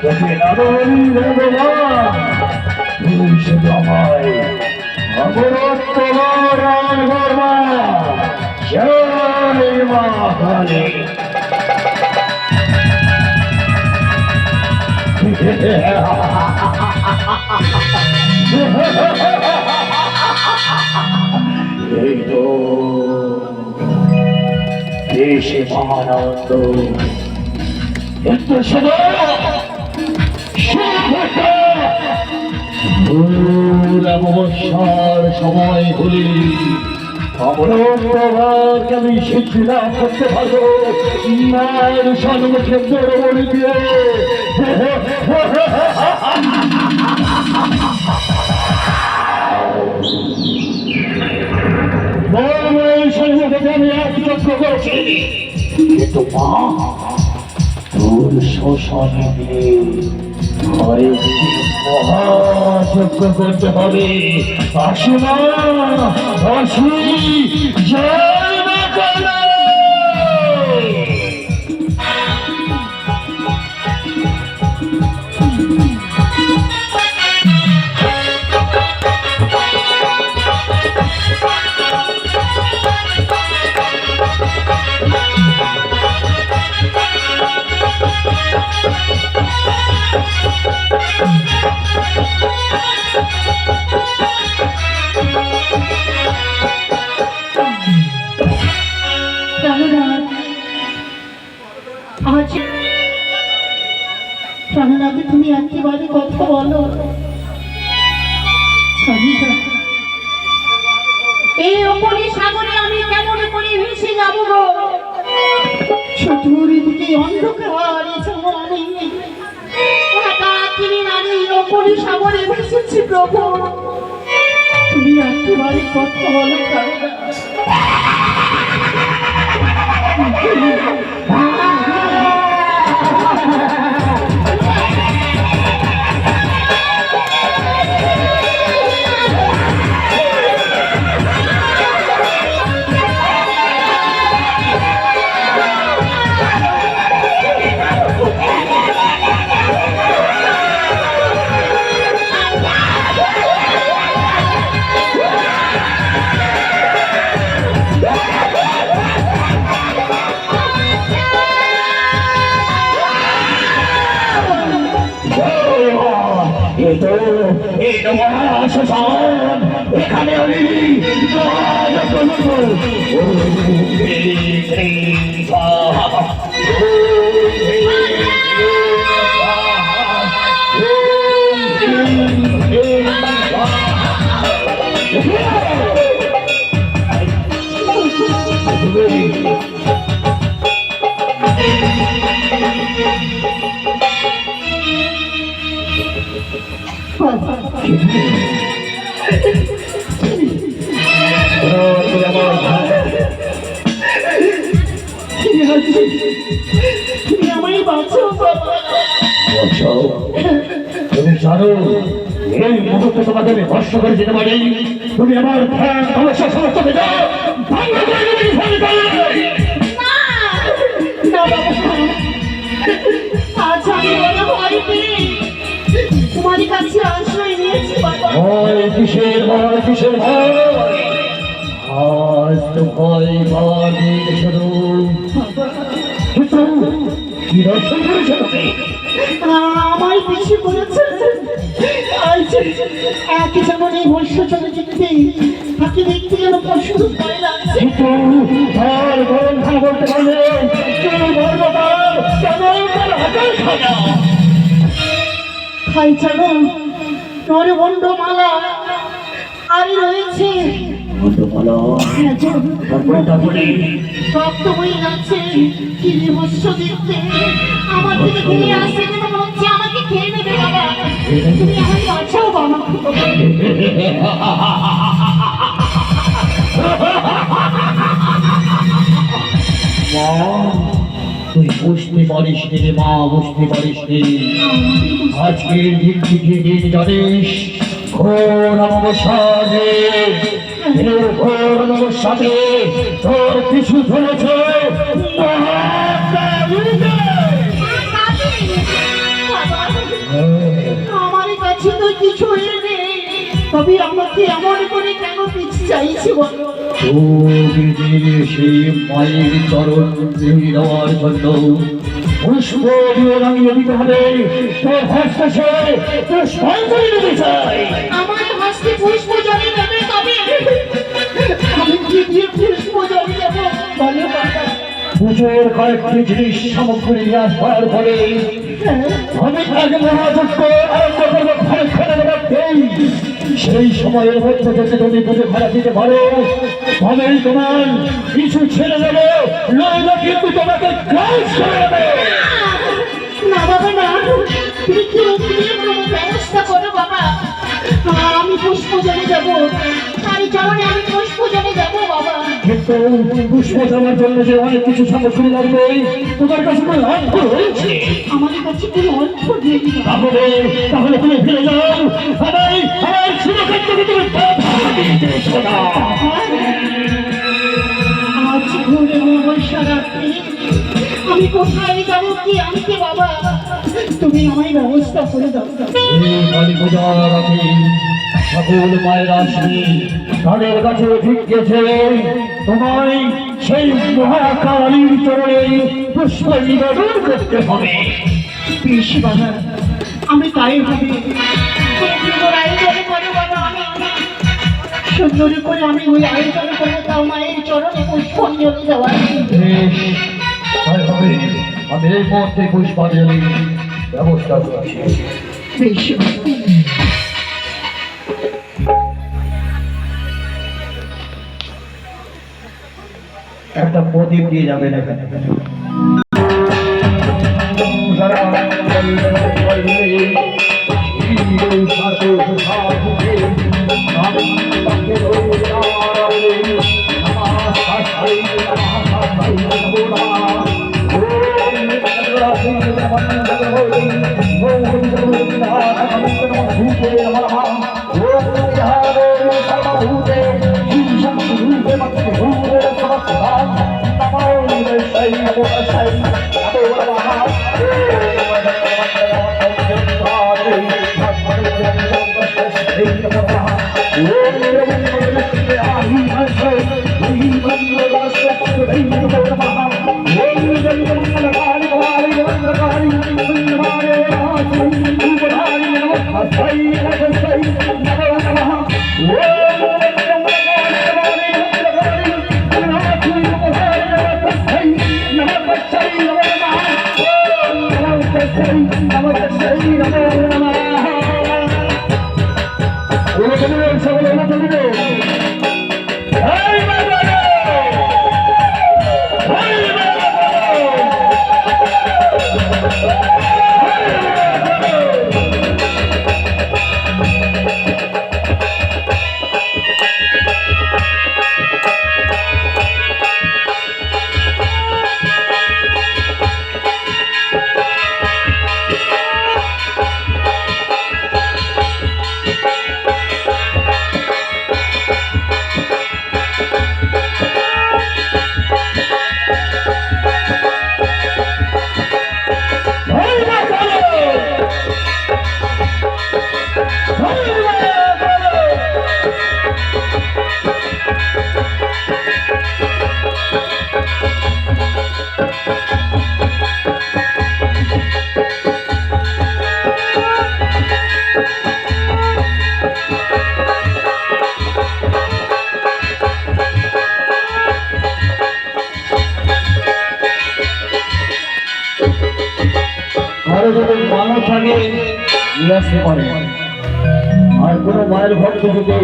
তোকে নারী ভগবান তুই শুধু আমায় অবরোধ করবা জয় মা কালী। এই তো দেশে মহানন্দ একটু অবসর সময় হলে অবরোধকে আমি শিক্ষা করতে পারবো মায়ের সম্মুখে বড় দিয়ে আমি একযজ্ঞ করেছি কিন্তু মা তোর শোষণে দিয়ে ঘরে মহাযজ্ঞ করতে হবে। আসি মা আসি জয় মা কালী। প্রাণনাথে তুমি একেবারে কথা বলো। এই অপরি সাগরে আমি কেমন করে ভেসে যাব গো? চতুর্দিকে অন্ধকার, আমি একাকিনী নারী অপরি সাগরে ভেসেছি প্রভু। তুমি একেবারে কথা বলো প্রাণনাথ। এখানে আমি তুমি জানো এই মুহূর্তে তোমাদের ভর্ষ করে যেতে পারি। তুমি আমার ধ্যান সমস্যা সমস্ত তোমার কাছে আশ্রয় নিয়েছি ভয় কিসের ভয় কিসের ভয় আজ তো ভয় পাওয়ার শুরু কি দর্শন করেছে আমায় পিছিয়ে পড়েছে। একই যেমন এই ভস্য চলে যেতে তাকে দেখতে যেন প্রচুর ভয় লাগছে। বলতে পারলে খাই জানো নরবন্ড মালা আর রয়েছে রক্ত বই যাচ্ছে। কি ভস্য দেখতে আমার দিকে ঘুরে আসছে যেন মনে হচ্ছে আমাকে খেয়ে নেবে। বাবা তুমি আমাকে বাঁচাও বাবা। তুই বুঝতে পারিস নি রে মা, বুঝতে পারিস নি। আজকের দিন থেকে দিন জানিস ঘোর অবসাদে ঘোর অবসাদে তোর কিছু ধরেছে। তবে আমাকে এমন করে কেন পিছু চাইছে বলো? তুমি যে সেই মায়ের চরণ ধুয়ে দেওয়ার জন্য পুষ্প দিয়ে রাঙিয়ে দিতে হবে। তোর হস্তে পুষ্পাঞ্জলি দিতে চাই। আমার হস্তে পুষ্প জলে দেবে, তবে আমি কি দিয়ে পুষ্প জলে দেবো বলো বাবা? পুজোর কয়েকটি জিনিস সামগ্রী নিয়ে আসবার পরে আমি তাকে মহাযজ্ঞ আরম্ভ করবো ঘরে রাখতেই। সেই সময়ের মধ্যে যদি তুমি পুজো ঘরে দিতে পারো তবেই তোমার কিছু ছেড়ে দেবে, নইলে কিন্তু তোমাকে ক্লাস করে দেবে। না বাবা না, তুমি কি অগ্নির কোনো ব্যবস্থা করো বাবা। আমি পুষ্প জলে যাবো, তারই চরণে আমি পুষ্প জলে যাবো বাবা। কিন্তু পুষ্প দেওয়ার জন্য যে অনেক কিছু সামগ্রী লাগবে, তোমার কাছে কোনো অর্থ রয়েছে? আমাদের কাছে কোনো অর্থ নেই বাবা। তাহলে তুমি ফিরে যাও। আমার সুরক্ষাকে তুমি বাধা দিতে এসো না। আজ ঘুরে অমাবস্যা রাত্রে আমি কোথায় যাবো, কি আনতে বাবা? তুমি আমায় ব্যবস্থা করে দাও। এই কালী পূজার রাতে সকল মায়ের আসবে, তাদের কাছে জিজ্ঞেসে তোমায় সেই মহাকালীর চরণে পুষ্প নিবেদন করতে হবে। বেশ বাবা, আমি তাই ভাবি। সুন্দর আয়োজন করে বাবা, আমি সুন্দর করে আমি ওই আয়োজন করে দাও মায়ের চরণে পুষ্পাঞ্জলি দেওয়ার। বেশ, তাই হবে। আমি এই মুহূর্তে পুষ্পাঞ্জলির ব্যবস্থা করছি। বেশ বাবা। একটা প্রদীপ দিয়ে যাবেন এখানে। ঘরে যদি মানব থাকে নিয়ে আসতে পারে। আর কোনো মায়ের ভক্ত যদি